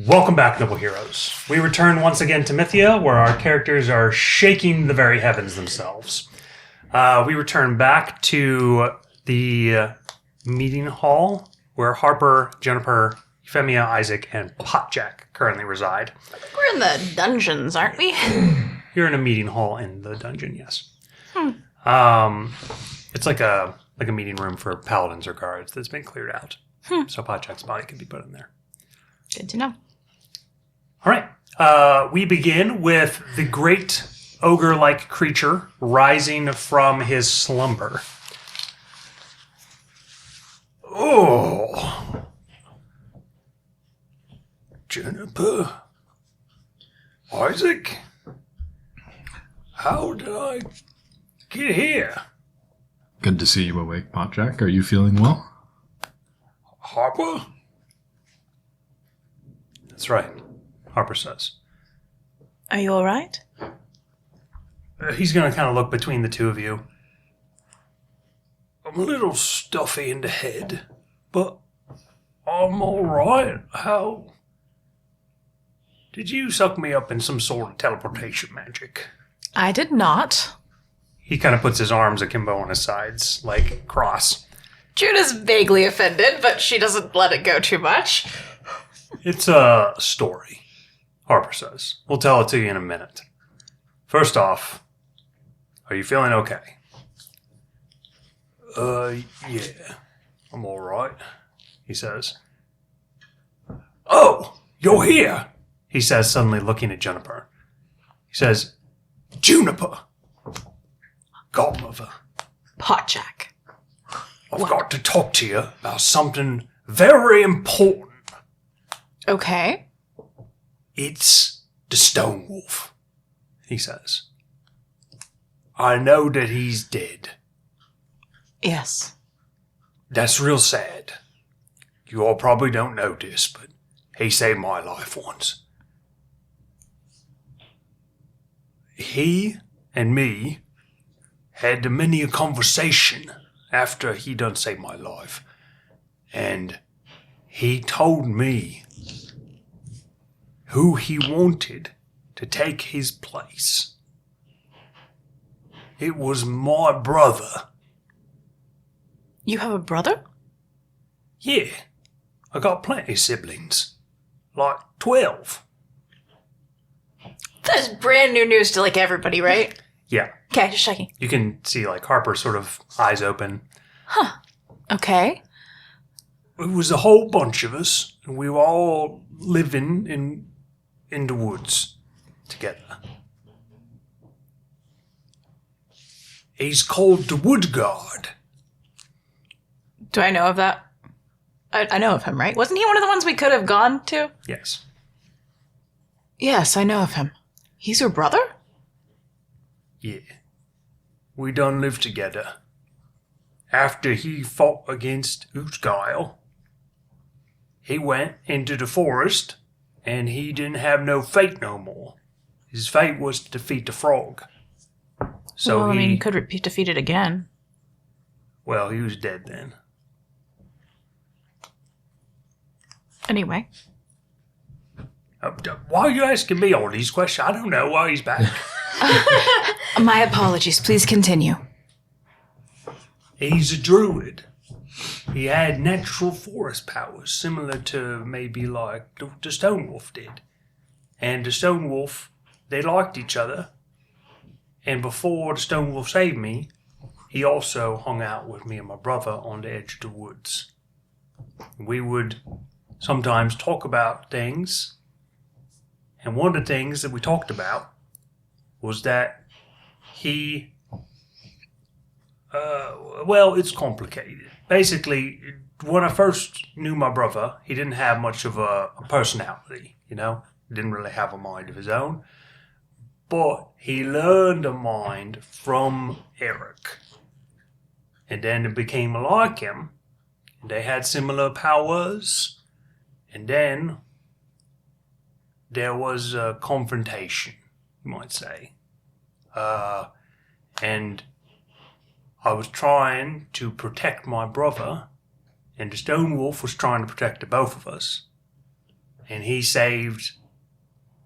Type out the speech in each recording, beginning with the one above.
Welcome back, Noble Heroes. We return once again to Mythia, where our characters are shaking the very heavens themselves. We return back to the meeting hall, where Harper, Jennifer, Euphemia, Isaac, and Potjack currently reside. We're in the dungeons, aren't we? You're in a meeting hall in the dungeon, yes. It's like a meeting room for paladins or guards that's been cleared out. So Potjack's body can be put in there. Good to know. All right. We begin with the great ogre-like creature rising from his slumber. Oh. Jennifer. Isaac. How did I get here? Good to see you awake, Potjack. Are you feeling well? Harper? That's right, Harper says. Are you all right? He's going to kind of look between the two of you. I'm a little stuffy in the head, but I'm all right. How? Did you suck me up in some sort of teleportation magic? I did not. He kind of puts his arms akimbo on his sides, like cross. Juna's vaguely offended, but she doesn't let it go too much. It's a story, Harper says. We'll tell it to you in a minute. First off, are you feeling okay? Yeah. I'm all right, he says. Oh, you're here, he says, suddenly looking at Juniper. He says, Juniper, godmother. Potjack. I've got to talk to you about something very important. Okay. It's the Stone Wolf, he says. I know that he's dead. Yes. That's real sad. You all probably don't know this, but he saved my life once. He and me had many a conversation after he done saved my life. And he told me who he wanted to take his place. It was my brother. You have a brother? Yeah, I got plenty of siblings. Like 12. That's brand new news to like everybody, right? Yeah. Okay, just checking. You can see like Harper sort of eyes open. Huh. Okay. It was a whole bunch of us, and we were all living in the woods together. He's called the Wood Guard. Do I know of that? I know of him, right? Wasn't he one of the ones we could have gone to? Yes. Yes, I know of him. He's your brother? Yeah. We done lived together. After he fought against Utgail, he went into the forest, and he didn't have no fate no more. His fate was to defeat the frog. So well, he could defeat it again. Well, he was dead then. Anyway. Why are you asking me all these questions? I don't know why he's back. My apologies. Please continue. He's a druid. He had natural forest powers, similar to maybe like the Stone Wolf did. And the Stone Wolf, they liked each other. And before the Stone Wolf saved me, he also hung out with me and my brother on the edge of the woods. We would sometimes talk about things. And one of the things that we talked about was that he... well, it's complicated. Basically, when I first knew my brother, he didn't have much of a personality, you know? He didn't really have a mind of his own. But he learned a mind from Eric. And then it became like him. They had similar powers. And then there was a confrontation, you might say. And I was trying to protect my brother, and the Stone Wolf was trying to protect the both of us. And he saved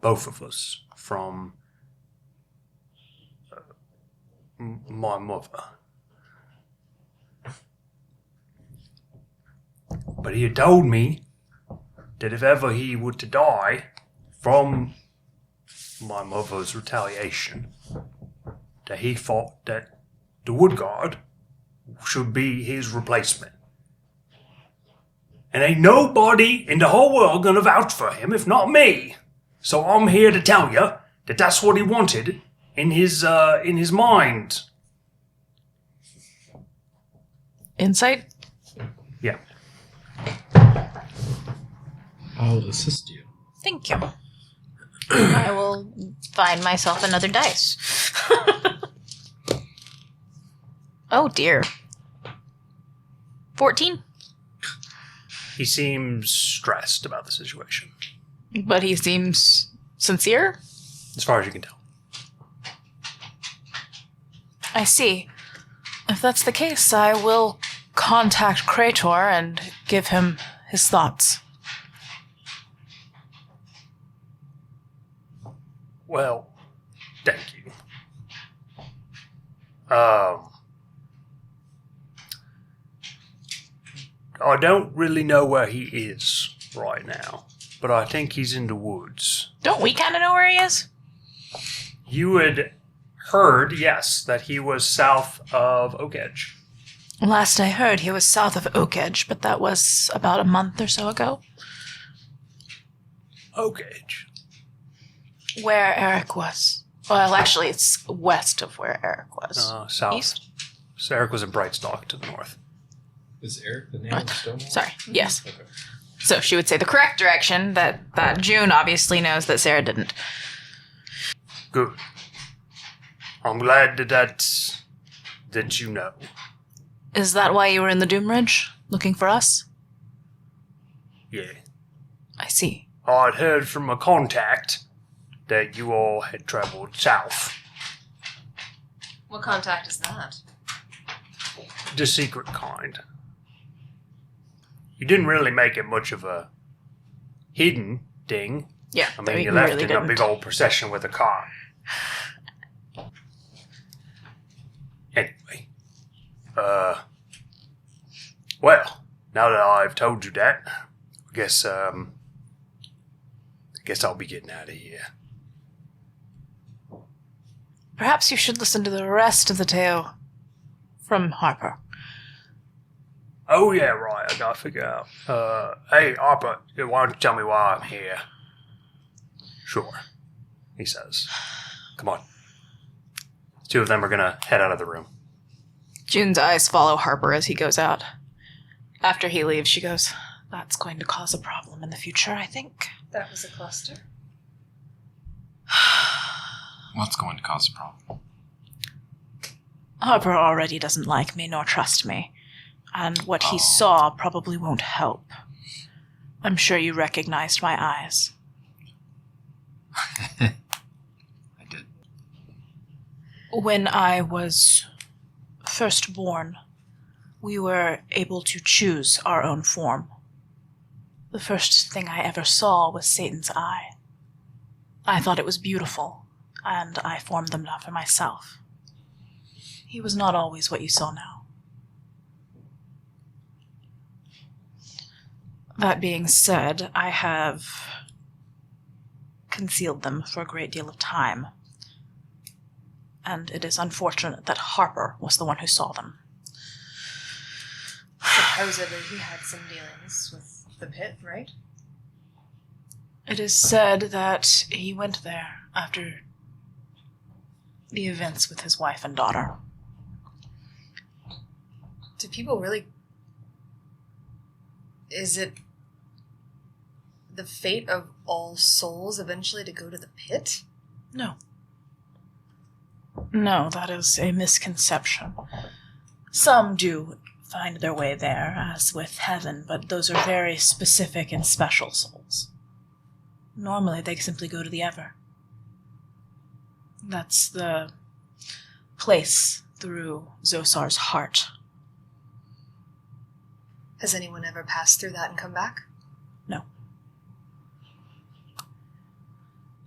both of us from my mother. But he had told me that if ever he were to die from my mother's retaliation, that he thought that the wood guard should be his replacement. And ain't nobody in the whole world gonna vouch for him if not me. So I'm here to tell you that that's what he wanted in his mind. Insight? Yeah. I'll assist you. Thank you. I will find myself another dice. Oh dear. 14. He seems stressed about the situation, But he seems sincere? as far as you can tell. I see. If that's the case, I will contact Krator and give him his thoughts. Well, thank you. I don't really know where he is right now, but I think he's in the woods. Don't we kind of know where he is? You had heard, yes, that he was south of Oak Edge. Last I heard, he was south of Oak Edge, but that was about a month or so ago. Oak Edge? Where Eric was. Well, actually, it's west of where Eric was. South. East? So Eric was in Brightstock to the north. Is Eric the name of the stone? Sorry, yes. Okay. So she would say the correct direction that June obviously knows that Sarah didn't. Good. I'm glad that you know. Is that why you were in the Doom Ridge, looking for us? Yeah. I see. I'd heard from a contact that you all had traveled south. What contact is that? The secret kind. You didn't really make it much of a hidden thing. Yeah, I mean, we you left really in a didn't. big old procession with a car. Anyway. Well, now that I've told you that, I guess I'll be getting out of here. Perhaps you should listen to the rest of the tale from Harper. Oh, yeah, right. I gotta figure out. Hey, Harper, why don't you tell me why I'm here? Sure, he says. Come on. The two of them are gonna head out of the room. June's eyes follow Harper as he goes out. After he leaves, she goes, "That's going to cause a problem in the future, I think." That was a cluster. What's going to cause a problem? Harper already doesn't like me nor trust me, and what he saw probably won't help. I'm sure you recognized my eyes. I did. When I was first born, we were able to choose our own form. The first thing I ever saw was Satan's eye. I thought it was beautiful, and I formed them for myself. He was not always what you saw now. That being said, I have concealed them for a great deal of time, and it is unfortunate that Harper was the one who saw them. Supposedly he had some dealings with the pit, right? It is said that he went there after the events with his wife and daughter. Do people really... Is it the fate of all souls eventually to go to the pit? No. No, that is a misconception. Some do find their way there, as with heaven, but those are very specific and special souls. Normally, they simply go to the Ever. That's the place through Zosar's heart. Has anyone ever passed through that and come back? No.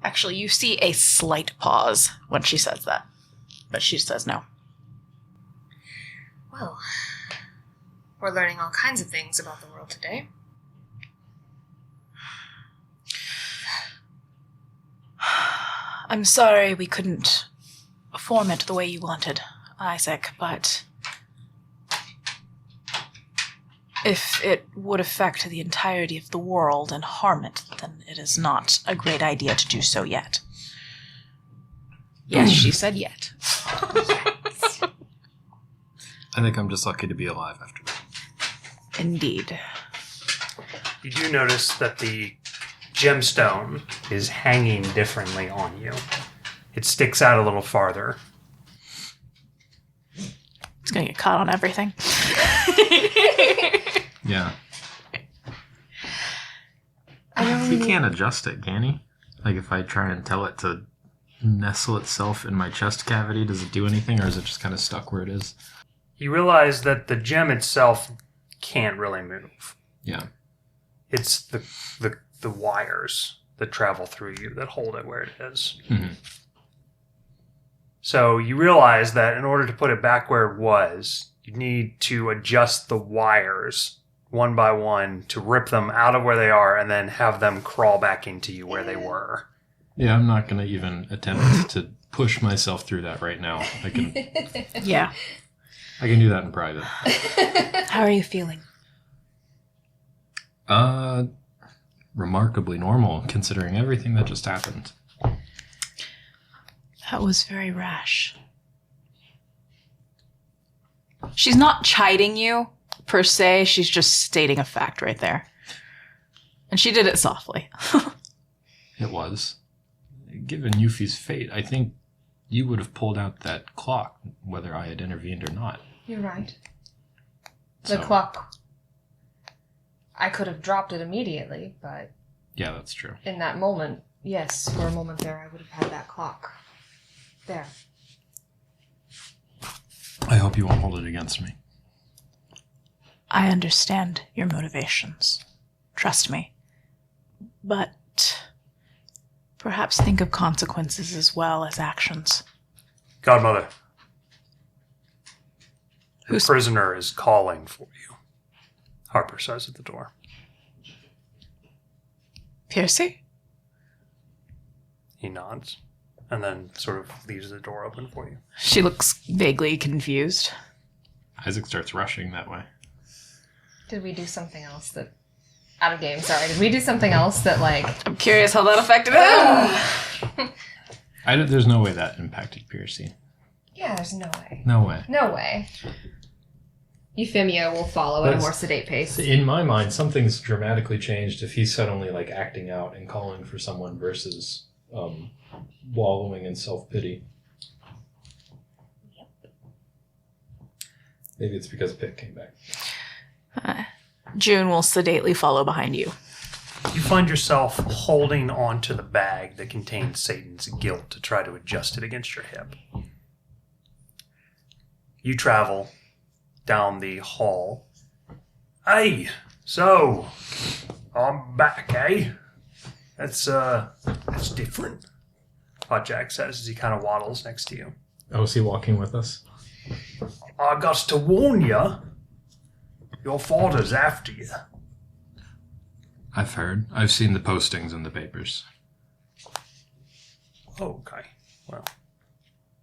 Actually, you see a slight pause when she says that. But she says no. Well, we're learning all kinds of things about the world today. I'm sorry we couldn't form it the way you wanted, Isaac, but if it would affect the entirety of the world and harm it, then it is not a great idea to do so yet. Yes, she said yet. I think I'm just lucky to be alive after that. Indeed. You do notice that the gemstone is hanging differently on you. It sticks out a little farther. It's gonna get caught on everything. Yeah. He can't adjust it, can he? Like if I try and tell it to nestle itself in my chest cavity, does it do anything, or is it just kind of stuck where it is? You realize that the gem itself can't really move. Yeah. It's the wires that travel through you that hold it where it is. Mm-hmm. So you realize that in order to put it back where it was, you need to adjust the wires one by one to rip them out of where they are and then have them crawl back into you where they were. Yeah, I'm not going to even attempt to push myself through that right now. I can Yeah. I can do that in private. How are you feeling? Remarkably normal, considering everything that just happened. That was very rash. She's not chiding you, per se. She's just stating a fact right there. And she did it softly. It was. Given Yuffie's fate, I think you would have pulled out that clock, whether I had intervened or not. You're right. The So- clock. I could have dropped it immediately, but Yeah, that's true. in that moment, yes, for a moment there, I would have had that clock. There. I hope you won't hold it against me. I understand your motivations. Trust me. But perhaps think of consequences as well as actions. Godmother, the Who's- prisoner is calling for you. Harper says at the door. Percy? He nods and then sort of leaves the door open for you. She looks vaguely confused. Isaac starts rushing that way. Did we do something else that... Out of game, sorry. Did we do something else that, like... I'm curious how that affected him. There's no way that impacted Percy. Yeah, there's no way. No way. No way. Euphemia will follow at a That's- more sedate pace. In my mind, something's dramatically changed if he's suddenly like acting out and calling for someone versus wallowing in self-pity. Maybe it's because Pitt came back. June will sedately follow behind you. You find yourself holding onto the bag that contains Satan's guilt to try to adjust it against your hip. You travel down the hall. Hey, so I'm back, eh? That's different. Jack says as he kind of waddles next to you. Oh, is he walking with us? I got to warn you. Your father's after you. I've heard. I've seen the postings in the papers. Okay, well.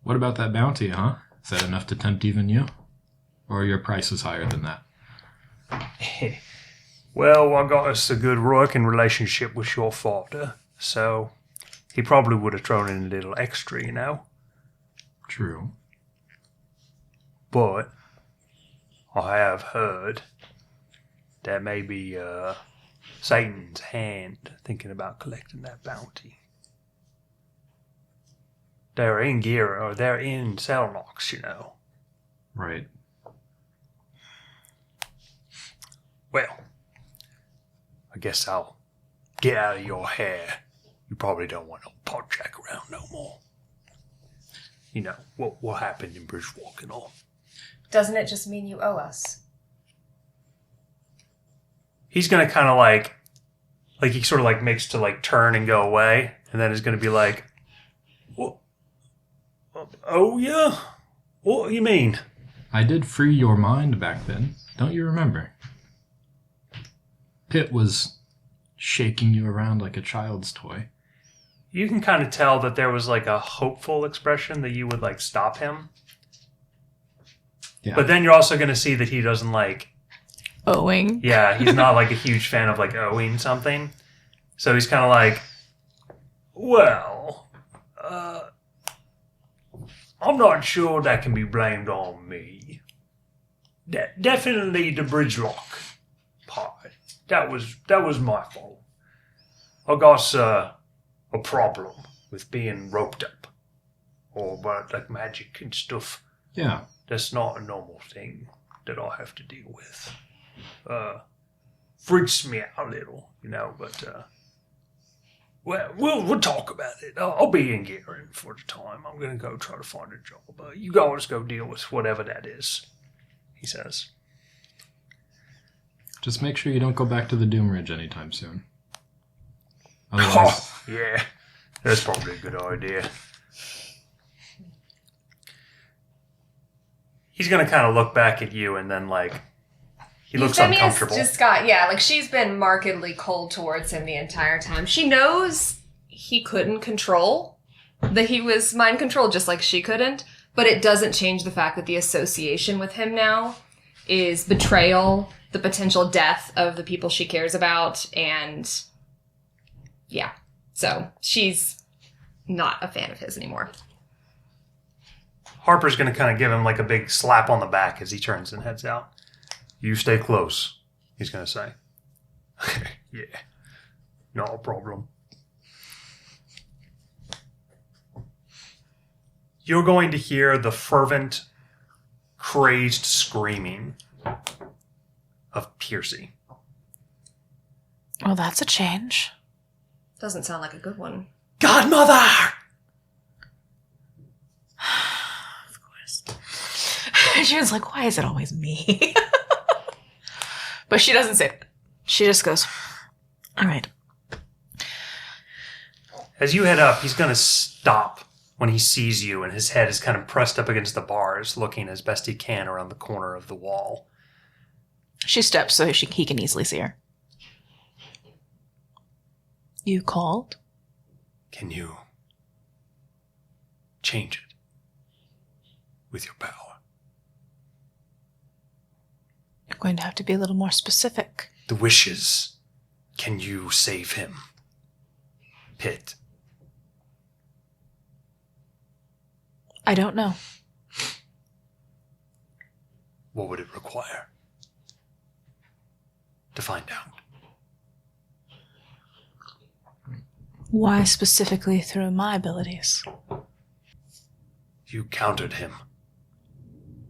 What about that bounty, huh? Is that enough to tempt even you? Or your price is higher than that? Well, I got us a good working relationship with your father, so he probably would have thrown in a little extra, you know. True. But I have heard that maybe Satan's hand thinking about collecting that bounty. They're in gear, or they're in Selnox, you know. Right. Well, I guess I'll get out of your hair. You probably don't want no Podjack around no more. You know, what happened in Bridgewalk and all. Doesn't it just mean you owe us? He's going to kind of like Like, he sort of, like, makes to, like, turn and go away. And then is going to be like, oh, yeah? What do you mean? I did free your mind back then. Don't you remember? Pitt was shaking you around like a child's toy. You can kind of tell that there was, like, a hopeful expression that you would, like, stop him. Yeah. But then you're also going to see that he doesn't, like... Owing. Yeah, he's not, like, a huge fan of, like, owing something. So he's kind of like, well, I'm not sure that can be blamed on me. Definitely the bridge lock part. That was my fault. I got a problem with being roped up. Or about, like, magic and stuff. Yeah. That's not a normal thing that I have to deal with. Freaks me out a little, you know, but, well, we'll talk about it. I'll be in Garen for the time. I'm going to go try to find a job. You guys go deal with whatever that is, he says. Just make sure you don't go back to the Doom Ridge anytime soon. Otherwise... Oh, yeah. That's probably a good idea. He's going to kind of look back at you and then, like, he looks uncomfortable. Just got, she's been markedly cold towards him the entire time. She knows he couldn't control, that he was mind controlled just like she couldn't, but it doesn't change the fact that the association with him now is betrayal, the potential death of the people she cares about, and yeah. So she's not a fan of his anymore. Harper's going to kind of give him, like, a big slap on the back as he turns and heads out. You stay close, he's going to say. Yeah, not a problem. You're going to hear the fervent, crazed screaming of Percy. Well, that's a change. Doesn't sound like a good one. Godmother! Of course. She was like, why is it always me? But she doesn't say it. She just goes, all right. As you head up, he's going to stop when he sees you, and his head is kind of pressed up against the bars, looking as best he can around the corner of the wall. She steps so he can easily see her. You called? Can you change it with your power? You're going to have to be a little more specific. The wishes. Can you save him? Pitt. I don't know. What would it require to find out? Why specifically through my abilities? You countered him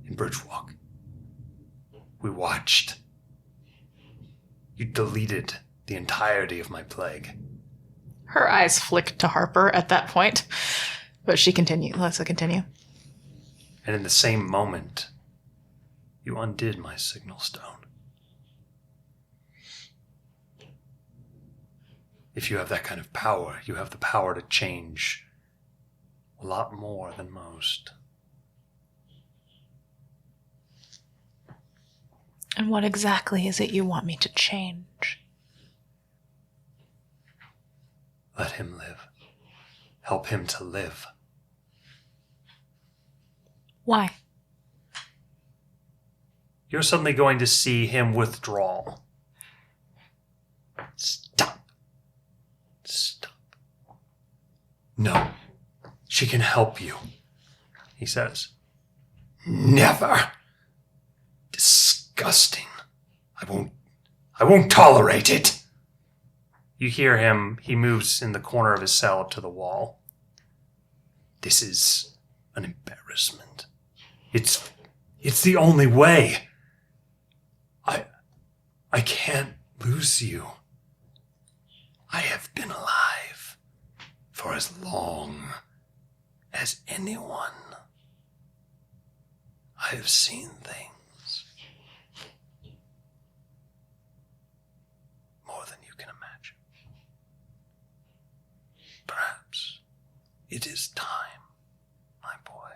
in Bridgewalk. We watched. You deleted the entirety of my plague. Her eyes flick to Harper at that point, but she lets her continue. And in the same moment, you undid my signal stone. If you have that kind of power, you have the power to change a lot more than most. And what exactly is it you want me to change? Let him live. Help him to live. Why? You're suddenly going to see him withdraw. Stop. Stop. No. She can help you, he says. Never. Disgusting. I won't tolerate it. You hear him. He moves in the corner of his cell up to the wall. This is an embarrassment. It's the only way. I can't lose you. I have been alive for as long as anyone. I have seen things more than you can imagine. It is time, my boy.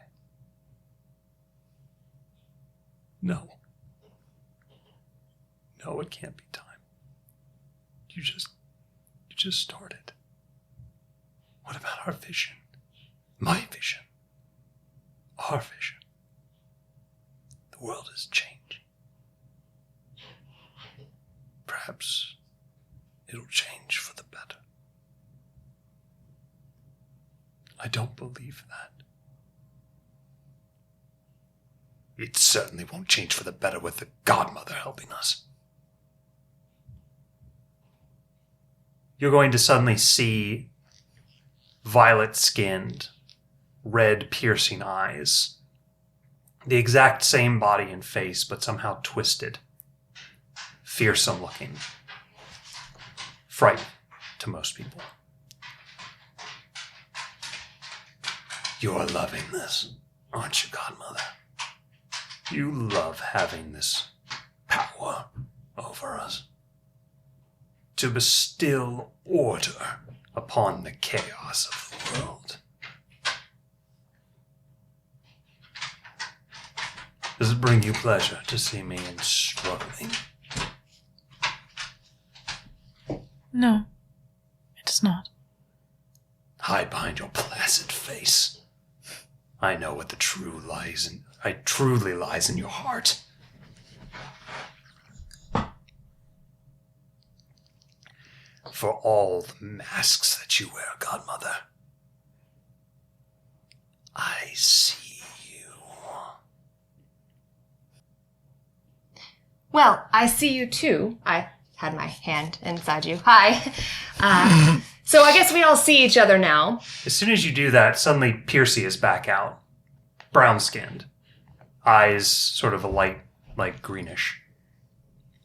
No. No, it can't be time. You just started. What about our vision? My vision. Our vision. The world is changing. Perhaps it'll change for the better. I don't believe that. It certainly won't change for the better with the godmother helping us. You're going to suddenly see violet-skinned, red, piercing eyes. The exact same body and face, but somehow twisted. Fearsome looking. Frightening to most people. You're loving this, aren't you, godmother? You love having this power over us. To bestow order upon the chaos of the world. Does it bring you pleasure to see me in struggling? No, it does not. Hide behind your placid face. I know what truly lies in your heart. For all the masks that you wear, godmother, I see you. Well, I see you too. I had my hand inside you. Hi. So I guess we all see each other now. As soon as you do that, suddenly Percy is back out. Brown-skinned. Eyes sort of a light greenish.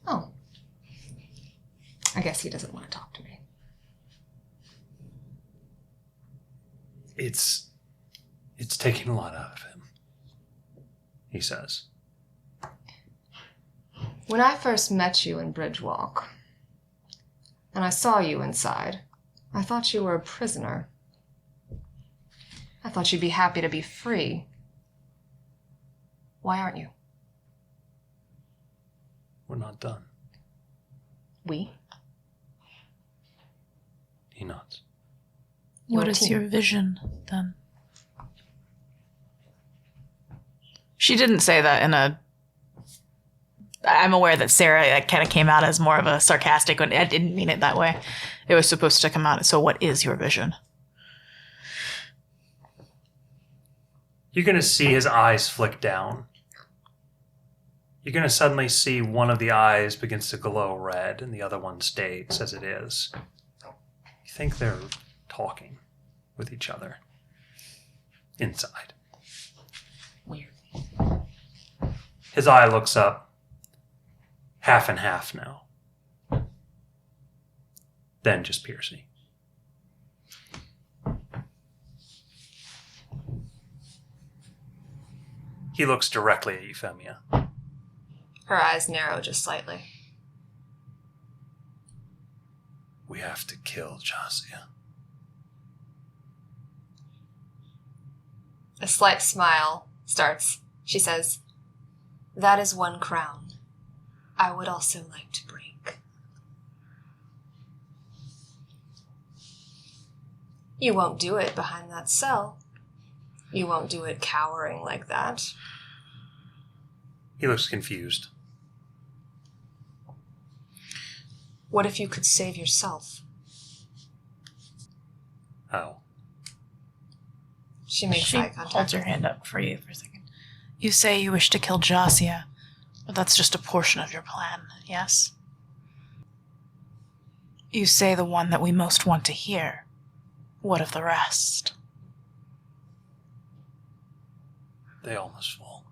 Oh. I guess he doesn't want to talk to me. It's taking a lot out of him, he says. When I first met you in Bridgewalk, and I saw you inside, I thought you were a prisoner. I thought you'd be happy to be free. Why aren't you? We're not done. We? He nods. What Your is team. your vision, then? She didn't say that in a... I'm aware that Sarah kind of came out as more of a sarcastic one. I didn't mean it that way. It was supposed to come out. So what is your vision? You're going to see his eyes flick down. You're going to suddenly see one of the eyes begins to glow red and the other one stays as it is. You think they're talking with each other inside. Weird. His eye looks up, half and half now. Then just Percy. He looks directly at Euphemia. Her eyes narrow just slightly. We have to kill Josiah. A slight smile starts. She says, "That is one crown I would also like to break." You won't do it behind that cell. You won't do it cowering like that. He looks confused. What if you could save yourself? How? She makes She eye contact. holds her hand up for you for a second. You say you wish to kill Josiah, but that's just a portion of your plan, yes? You say the one that we most want to hear. What of the rest? They all must fall.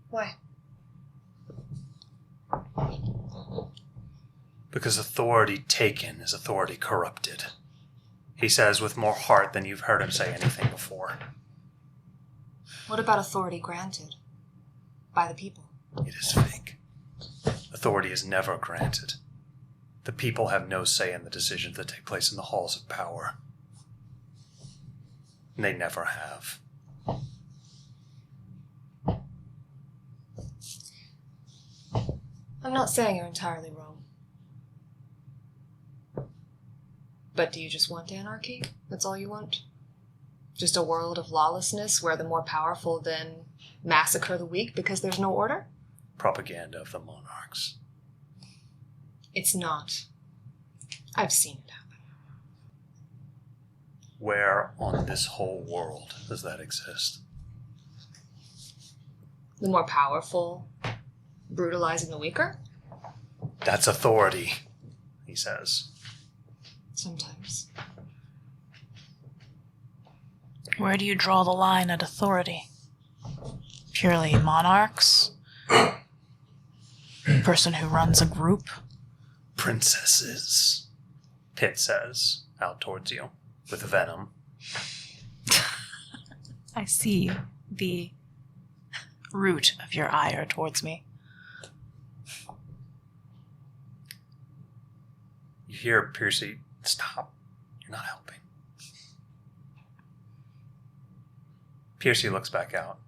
Why? Because authority taken is authority corrupted. He says with more heart than you've heard him say anything before. What about authority granted by the people? It is fake. Authority is never granted. The people have no say in the decisions that take place in the halls of power. They never have. I'm not saying you're entirely wrong. But do you just want anarchy? That's all you want? Just a world of lawlessness where the more powerful then massacre the weak because there's no order? Propaganda of the monarchs. It's not. I've seen it happen. Where on this whole world does that exist? The more powerful brutalizing the weaker? That's authority, he says. Sometimes. Where do you draw the line at authority? Purely monarchs? Person who runs a group? Princesses, Pitt says, out towards you, with venom. I see the root of your ire towards me. You hear Percy, stop. You're not helping. Percy looks back out.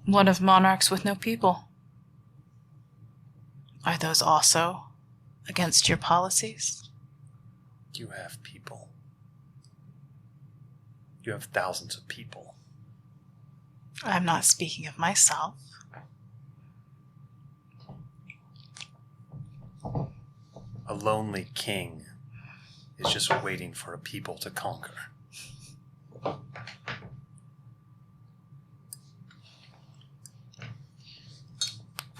What of monarchs with no people? Are those also against your policies? You have people. You have thousands of people. I'm not speaking of myself. A lonely king is just waiting for a people to conquer.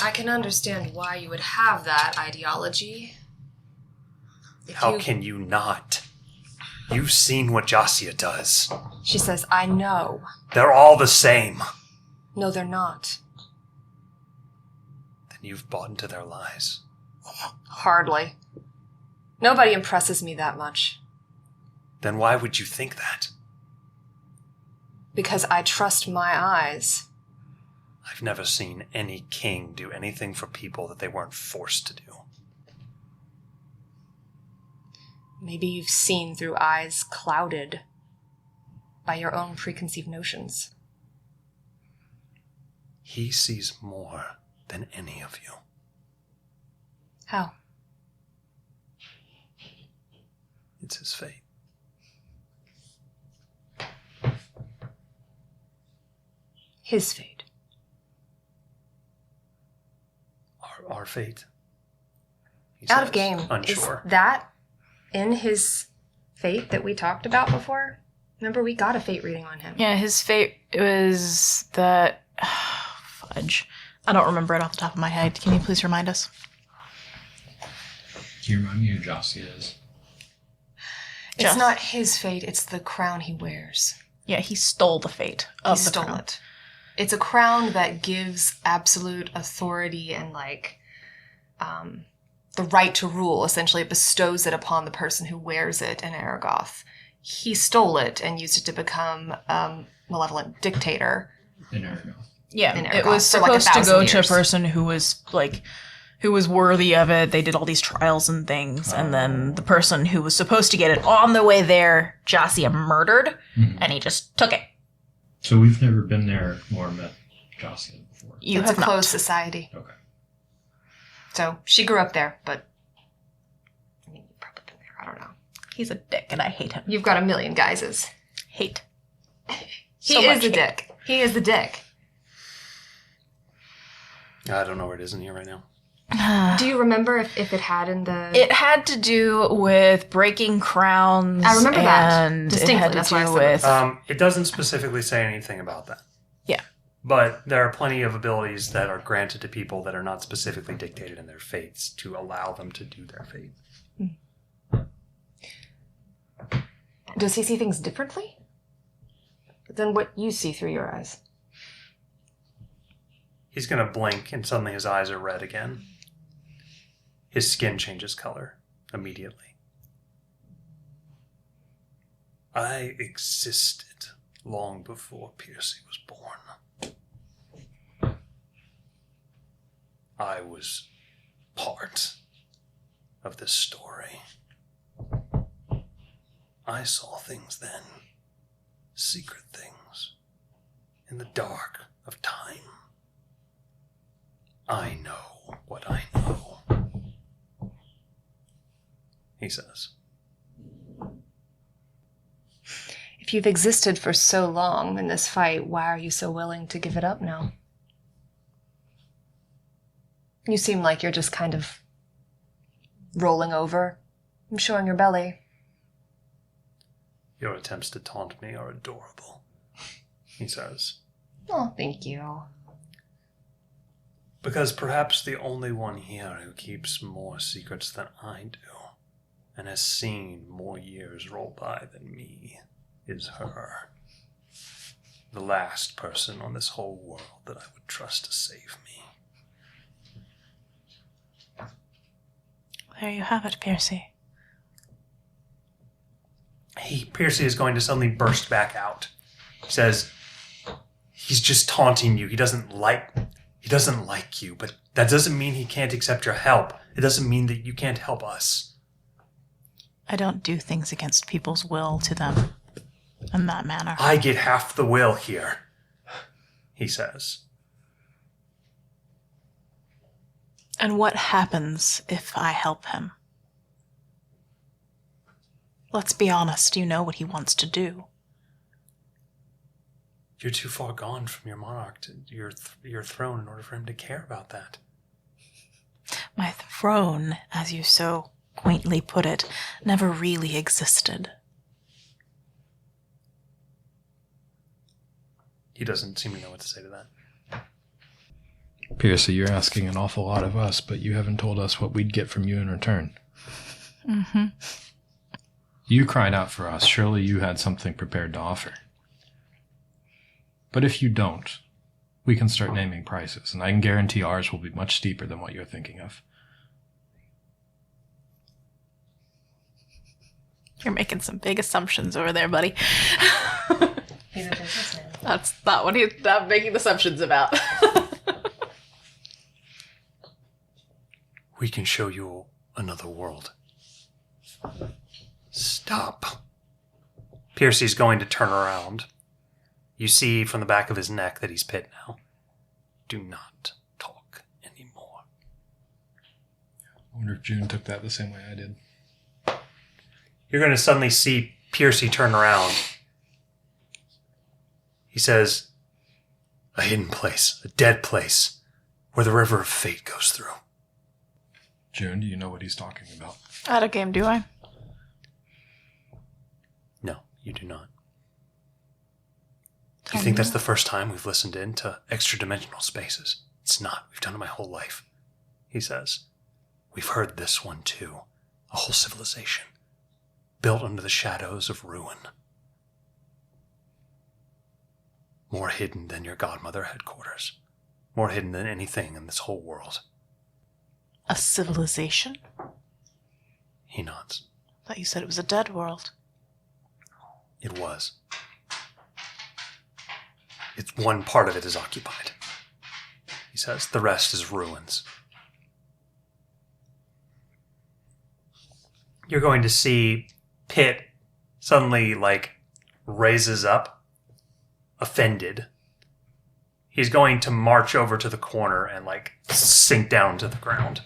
I can understand why you would have that ideology. How can you not? You've seen what Jossia does. She says, I know. They're all the same. No, they're not. Then you've bought into their lies. Hardly. Nobody impresses me that much. Then why would you think that? Because I trust my eyes. I've never seen any king do anything for people that they weren't forced to do. Maybe you've seen through eyes clouded by your own preconceived notions. He sees more than any of you. How? It's his fate. His fate. Our fate. He Out says, of game. Unsure. Is that in his fate that we talked about before? Remember, we got a fate reading on him. Yeah, his fate was that... fudge. I don't remember it off the top of my head. Can you please remind us? Can you remind me who Jossia is? It's not his fate, it's the crown he wears. Yeah, he stole the fate of He the stole crown. it. It's a crown that gives absolute authority and, the right to rule. Essentially, it bestows it upon the person who wears it in Aragoth. He stole it and used it to become a malevolent dictator. In Aragon. Yeah, in it Aragoth was for, like, supposed to 1,000 go to a years. person who was worthy of it. They did all these trials and things, and then the person who was supposed to get it on the way there, Jossia murdered, and he just took it. So we've never been there or met Jossia before. You It's a have not. closed society. Okay. So she grew up there, but I mean, you've probably been there. I don't know. He's a dick, and I hate him. You've got a million guises. Hate. He So is much the hate. dick. He is the dick. I don't know where it is in here right now. Do you remember if it had in the... It had to do with breaking crowns. I remember that and distinctly. it had to That's why I do said with. It doesn't specifically say anything about that. Yeah. But there are plenty of abilities that are granted to people that are not specifically dictated in their fates to allow them to do their fate. Does he see things differently than what you see through your eyes? He's going to blink and suddenly his eyes are red again. His skin changes color immediately. I existed long before Percy was born. I was part of this story. I saw things then. Secret things. In the dark of time. I know what I know. He says. If you've existed for so long in this fight, why are you so willing to give it up now? You seem like you're just kind of rolling over and showing your belly. Your attempts to taunt me are adorable, he says. Oh, thank you. Because perhaps the only one here who keeps more secrets than I do, and has seen more years roll by than me, is her. The last person on this whole world that I would trust to save me. There you have it, Percy. Percy is going to suddenly burst back out. He says, he's just taunting you. He doesn't like you, but that doesn't mean he can't accept your help. It doesn't mean that you can't help us. I don't do things against people's will to them in that manner. I get half the will here, he says. And what happens if I help him? Let's be honest, you know what he wants to do. You're too far gone from your monarch to your throne in order for him to care about that. My throne, as you so quaintly put it, never really existed. He doesn't seem to know what to say to that. Percy, you're asking an awful lot of us, but you haven't told us what we'd get from you in return. Mm-hmm. You cried out for us. Surely you had something prepared to offer. But if you don't, we can start naming prices, and I can guarantee ours will be much steeper than what you're thinking of. You're making some big assumptions over there, buddy. He's a businessman. That's not what he's not making assumptions about. We can show you another world. Stop. Percy's going to turn around. You see from the back of his neck that he's pit now. Do not talk anymore. I wonder if June took that the same way I did. You're going to suddenly see Percy turn around. He says, a hidden place, a dead place, where the river of fate goes through. June, do you know what he's talking about? Out of game, do I? No, you do not. Do you think that's the first time we've listened in to extra-dimensional spaces? It's not. We've done it my whole life, he says. We've heard this one, too. A whole civilization, built under the shadows of ruin. More hidden than your godmother headquarters. More hidden than anything in this whole world. A civilization? He nods. I thought you said it was a dead world. It was. It's one part of it is occupied. He says, the rest is ruins. You're going to see Pitt suddenly, raises up, offended. He's going to march over to the corner and, sink down to the ground.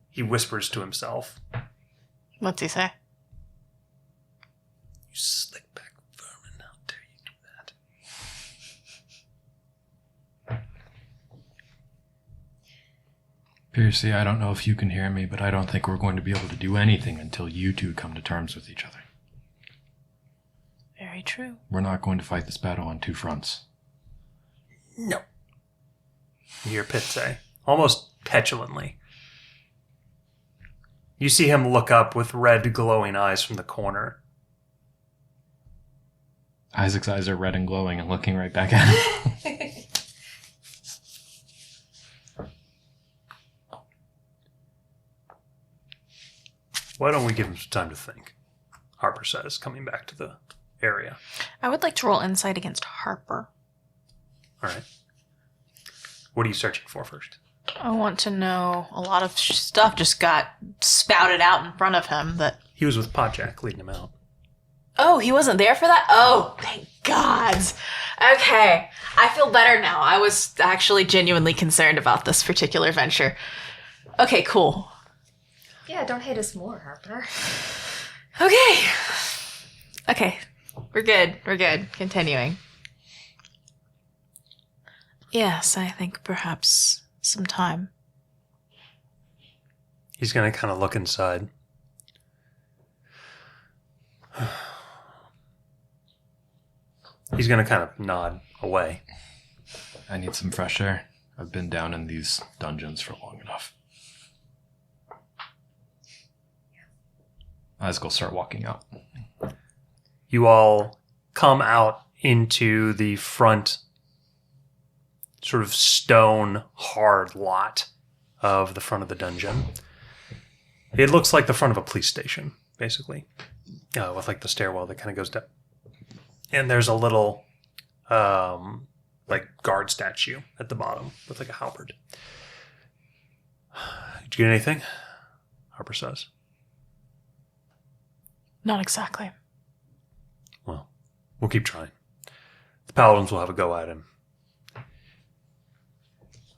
He whispers to himself. What's he say? You slick back vermin, how dare you do that? Percy, I don't know if you can hear me, but I don't think we're going to be able to do anything until you two come to terms with each other. Very true. We're not going to fight this battle on two fronts. No. You hear Pitt say, almost petulantly. You see him look up with red glowing eyes from the corner. Isaac's eyes are red and glowing and looking right back at him. Why don't we give him some time to think? Harper says, coming back to the area. I would like to roll insight against Harper. All right. What are you searching for first? I want to know, a lot of stuff just got spouted out in front of him that He was with Podjack leading him out. Oh, he wasn't there for that? Oh, thank God. Okay. I feel better now. I was actually genuinely concerned about this particular venture. Okay, cool. Yeah, don't hate us more, Harper. Okay. We're good. Continuing. Yes, I think perhaps some time. He's going to kind of look inside. He's going to kind of nod away. I need some fresh air. I've been down in these dungeons for long enough. I just go start walking out. You all come out into the front sort of stone hard lot of the front of the dungeon. It looks like the front of a police station, basically, with like the stairwell that kind of goes down. And there's a little like guard statue at the bottom with like a halberd. Did you get anything? Harper says. Not exactly. Well, we'll keep trying. The paladins will have a go at him.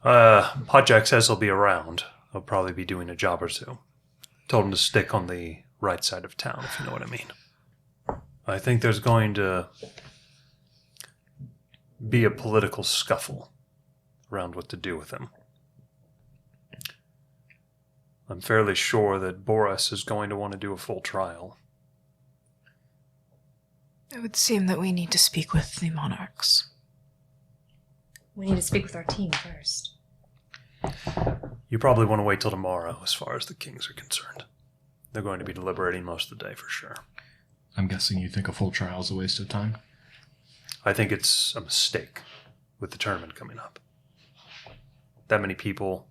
Podjack says he'll be around. He'll probably be doing a job or two. Told him to stick on the right side of town, if you know what I mean. I think there's going to be a political scuffle around what to do with him. I'm fairly sure that Boris is going to want to do a full trial. It would seem that we need to speak with the monarchs. We need to speak with our team first. You probably want to wait till tomorrow as far as the kings are concerned. They're going to be deliberating most of the day for sure. I'm guessing you think a full trial is a waste of time? I think it's a mistake with the tournament coming up. That many people,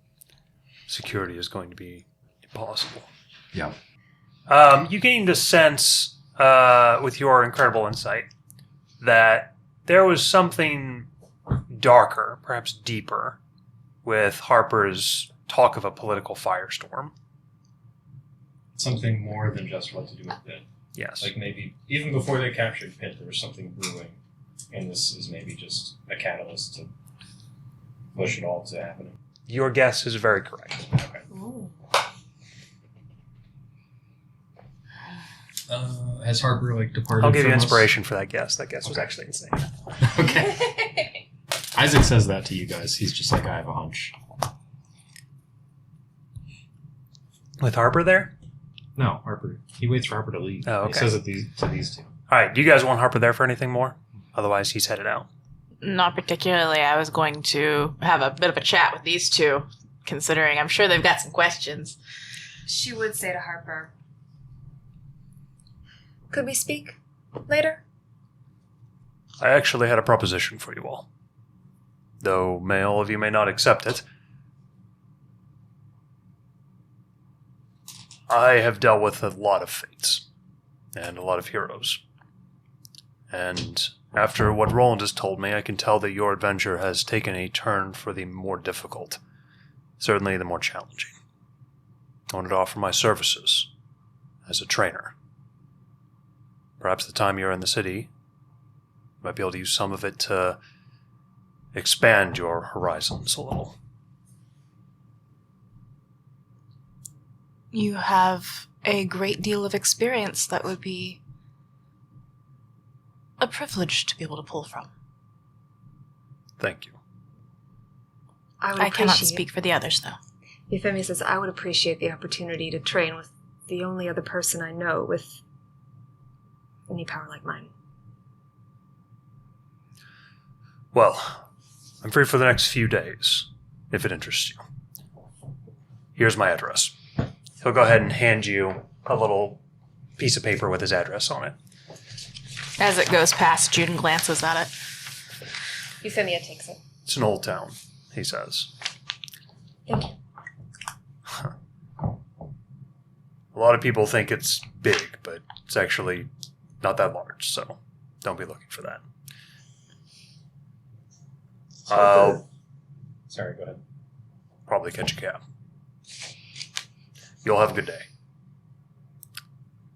security is going to be impossible. Yeah. You gained a sense with your incredible insight that there was something darker, perhaps deeper, with Harper's talk of a political firestorm. Something more than just what to do with Pitt. Yes. Like maybe even before they captured Pitt, there was something brewing, and this is maybe just a catalyst to push it all to happening. Your guess is very correct. Okay. Ooh. Has Harper departed? I'll give you from us? inspiration for that guess. That guess was actually insane. Okay. Isaac says that to you guys. He's just like, I have a hunch. With Harper there? No, Harper. He waits for Harper to leave. Oh, okay. He says it to these two. All right. Do you guys want Harper there for anything more? Otherwise, he's headed out. Not particularly. I was going to have a bit of a chat with these two, considering I'm sure they've got some questions. She would say to Harper, "Could we speak later?" I actually had a proposition for you all. Though all of you may not accept it. I have dealt with a lot of fates and a lot of heroes. And after what Roland has told me, I can tell that your adventure has taken a turn for the more difficult, certainly the more challenging. I wanted to offer my services as a trainer. Perhaps the time you're in the city, you might be able to use some of it to expand your horizons a little. You have a great deal of experience that would be a privilege to be able to pull from. Thank you. I cannot speak for the others, though. Euphemia says, "I would appreciate the opportunity to train with the only other person I know with any power like mine." Well, I'm free for the next few days, if it interests you. Here's my address. He'll go ahead and hand you a little piece of paper with his address on it. As it goes past, June glances at it. Euphemia takes it. It's an old town, he says. Thank you. A lot of people think it's big, but it's actually not that large, so don't be looking for that. I'll Sorry, go ahead. probably catch a cab. You'll have a good day.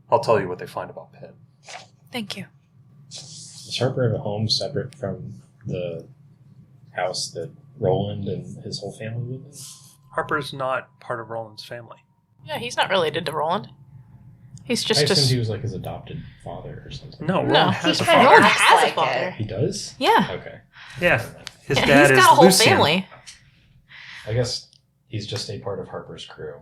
I'll tell you what they find about Pitt. Thank you. Does Harper have a home separate from the house that Roland and his whole family live in? Harper's not part of Roland's family. Yeah, he's not related to Roland. He's I just assumed he was like his adopted father or something. No, No, Roland he has a kinda father. Roland acts has a like father. it. He does? Yeah. Okay. Yeah, his Yeah, dad he's is got a whole Lucian. family. I guess he's just a part of Harper's crew.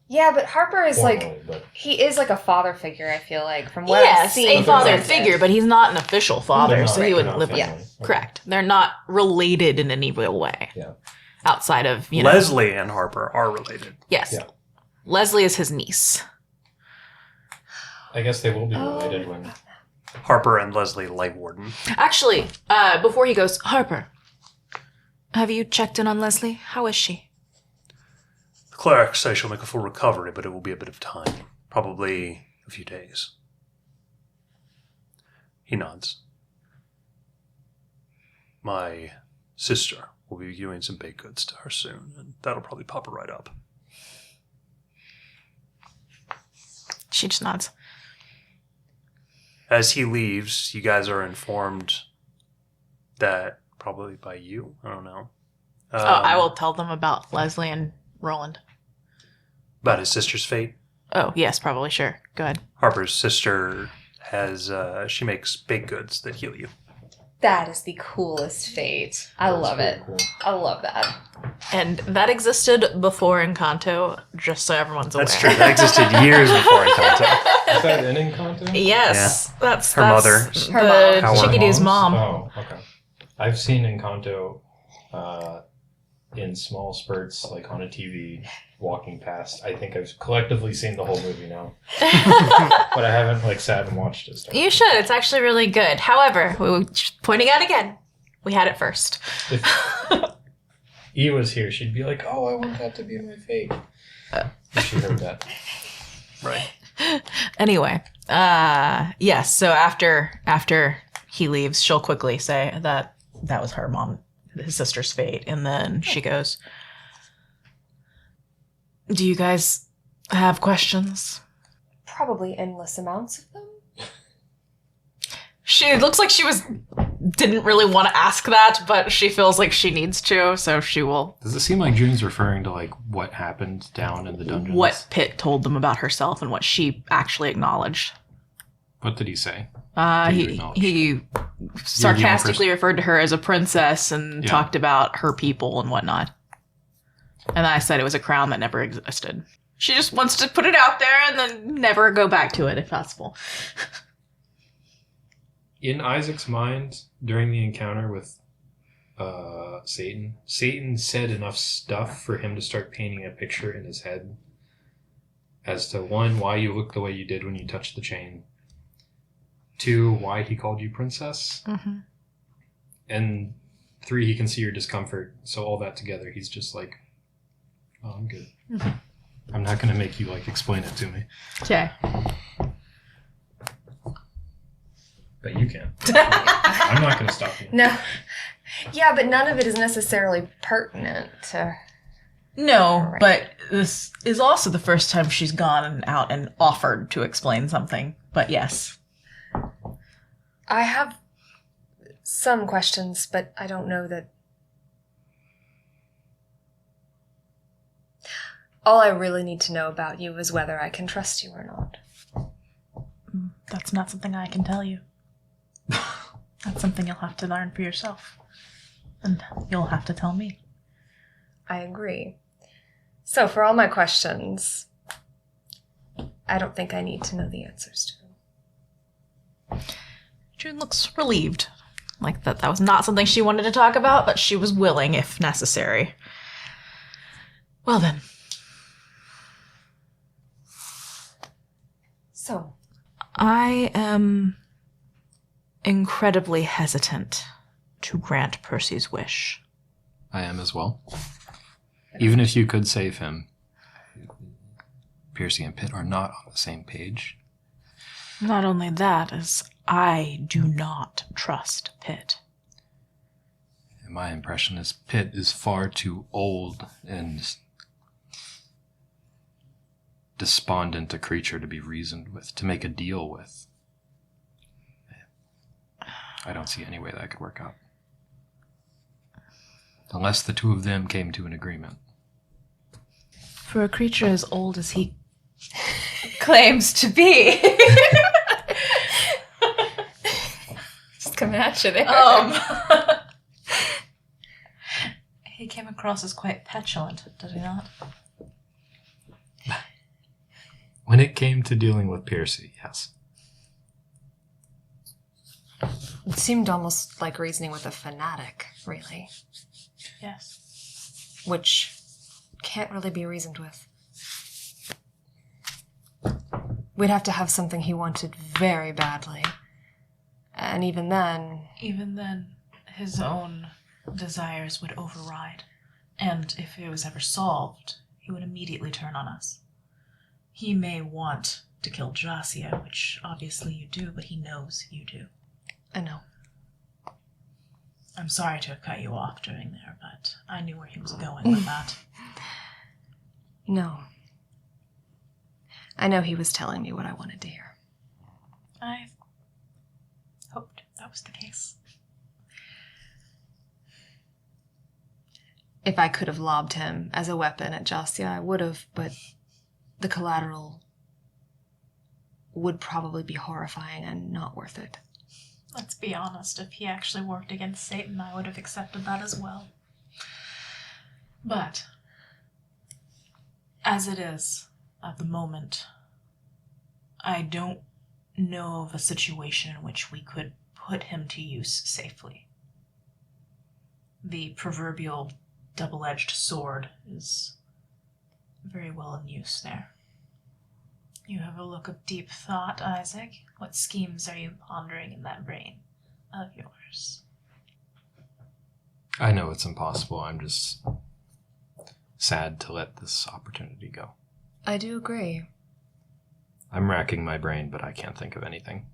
Yeah, but Harper is like Formally, but he is like a father figure. I feel like from what I've Yes, seen. a father presented. figure, but he's not an official father, they're so not- he they're wouldn't not live with family. him. Okay. Correct. They're not related in any real way. Yeah. Outside of, you know. Leslie and Harper are related. Yes. Yeah. Leslie is his niece. I guess they will be related when... Harper and Leslie Lightwarden. Actually, before he goes, Harper, have you checked in on Leslie? How is she? The clerics say she'll make a full recovery, but it will be a bit of time. Probably a few days. He nods. My sister will be doing some baked goods to her soon, and that'll probably pop her right up. She just nods. As he leaves, you guys are informed that, probably by you, I don't know. I will tell them about Leslie and Roland. About his sister's fate. Oh, yes, probably, sure. Go ahead. Harper's sister has, she makes baked goods that heal you. That is the coolest fate. I love it. Cool. I love that. And that existed before Encanto, just so everyone's aware. That's true. That existed years before Encanto. Is that in Encanto? Yes, that's Her that's mother. Her the mom. Chickadee's mom. Oh, okay. I've seen Encanto in small spurts, like on a TV, walking past. I think I've collectively seen the whole movie now, but I haven't like sat and watched it. You should. It's actually really good. However, just pointing out again, we had it first. If E was here, she'd be like, "Oh, I want that to be my fate." If she heard that. Right. Anyway, yes. So after he leaves, she'll quickly say that was her mom, his sister's fate, and then she goes, "Do you guys have questions?" Probably endless amounts of them. She looks like she didn't really want to ask that, but she feels like she needs to, so she will. Does it seem like June's referring to like what happened down in the dungeons? What Pitt told them about herself and what she actually acknowledged. What did he say? Did you acknowledge? He sarcastically referred to her as a princess and talked about her people and whatnot. And I said it was a crown that never existed. She just wants to put it out there and then never go back to it if possible. In Isaac's mind, during the encounter with Satan said enough stuff for him to start painting a picture in his head as to, 1, why you look the way you did when you touched the chain. 2, why he called you princess. Mm-hmm. And 3, he can see your discomfort. So all that together, he's just like, oh, I'm good. Mm-hmm. I'm not going to make you like explain it to me. Okay. But you can. I'm not going to stop you. No. Yeah, but none of it is necessarily pertinent to. No, Right. but this is also the first time she's gone out and offered to explain something. But yes. I have some questions, but I don't know that. All I really need to know about you is whether I can trust you or not. That's not something I can tell you. That's something you'll have to learn for yourself. And you'll have to tell me. I agree. So, for all my questions, I don't think I need to know the answers to them. June looks relieved. Like that was not something she wanted to talk about, but she was willing if necessary. Well then. So, I am incredibly hesitant to grant Percy's wish. I am as well. Even if you could save him, Percy and Pitt are not on the same page. Not only that, as I do not trust Pitt. And my impression is Pitt is far too old and despondent a creature to be reasoned with, to make a deal with. I don't see any way that could work out. Unless the two of them came to an agreement. For a creature as old as he Claims to be. Just coming at you there. he came across as quite petulant, did he not? When it came to dealing with Percy, yes. It seemed almost like reasoning with a fanatic, really. Yes. Which can't really be reasoned with. We'd have to have something he wanted very badly. And even then, his own desires would override. And if it was ever solved, he would immediately turn on us. He may want to kill Jasia, which obviously you do, but he knows you do. I know. I'm sorry to have cut you off during there, but I knew where he was going with that. No. I know he was telling me what I wanted to hear. I hoped that was the case. If I could have lobbed him as a weapon at Jasia, I would have, but the collateral would probably be horrifying and not worth it. Let's be honest, if he actually worked against Satan, I would have accepted that as well. But, as it is, at the moment, I don't know of a situation in which we could put him to use safely. The proverbial double-edged sword is very well in use there. You have a look of deep thought, Isaac. What schemes are you pondering in that brain of yours? I know it's impossible. I'm just sad to let this opportunity go. I do agree. I'm racking my brain, but I can't think of anything.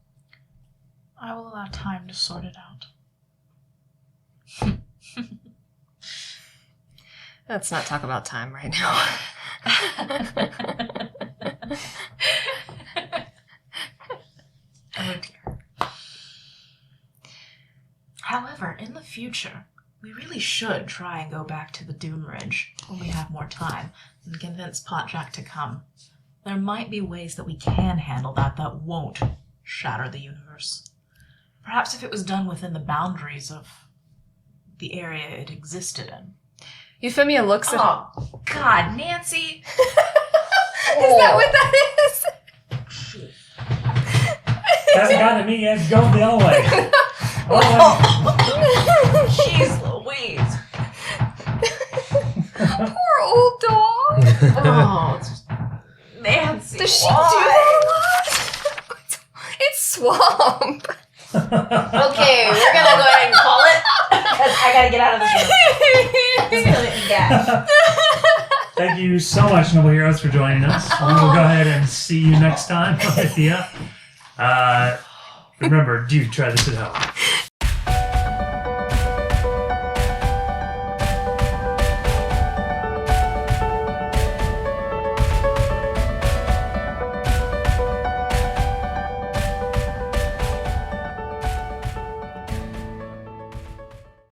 I will allow time to sort it out. Let's not talk about time right now. Oh dear. However, in the future, we really should try and go back to the Doom Ridge when we have more time and convince Potjack to come. There might be ways that we can handle that won't shatter the universe. Perhaps if it was done within the boundaries of the area it existed in. Euphemia looks at Oh, God, Nancy! Is that what that is? Hasn't gotten to me yet. It's going the other way. Jeez Louise! Poor old dog. Oh, it's just... Nancy, Does she why? do that a lot? It's swamp. Okay, we're gonna go ahead and call it, because I gotta get out of this room. It's gonna be bad. Thank you so much, Noble Heroes, for joining us. We will go ahead and see you next time, Mythia. Remember, do try this at home.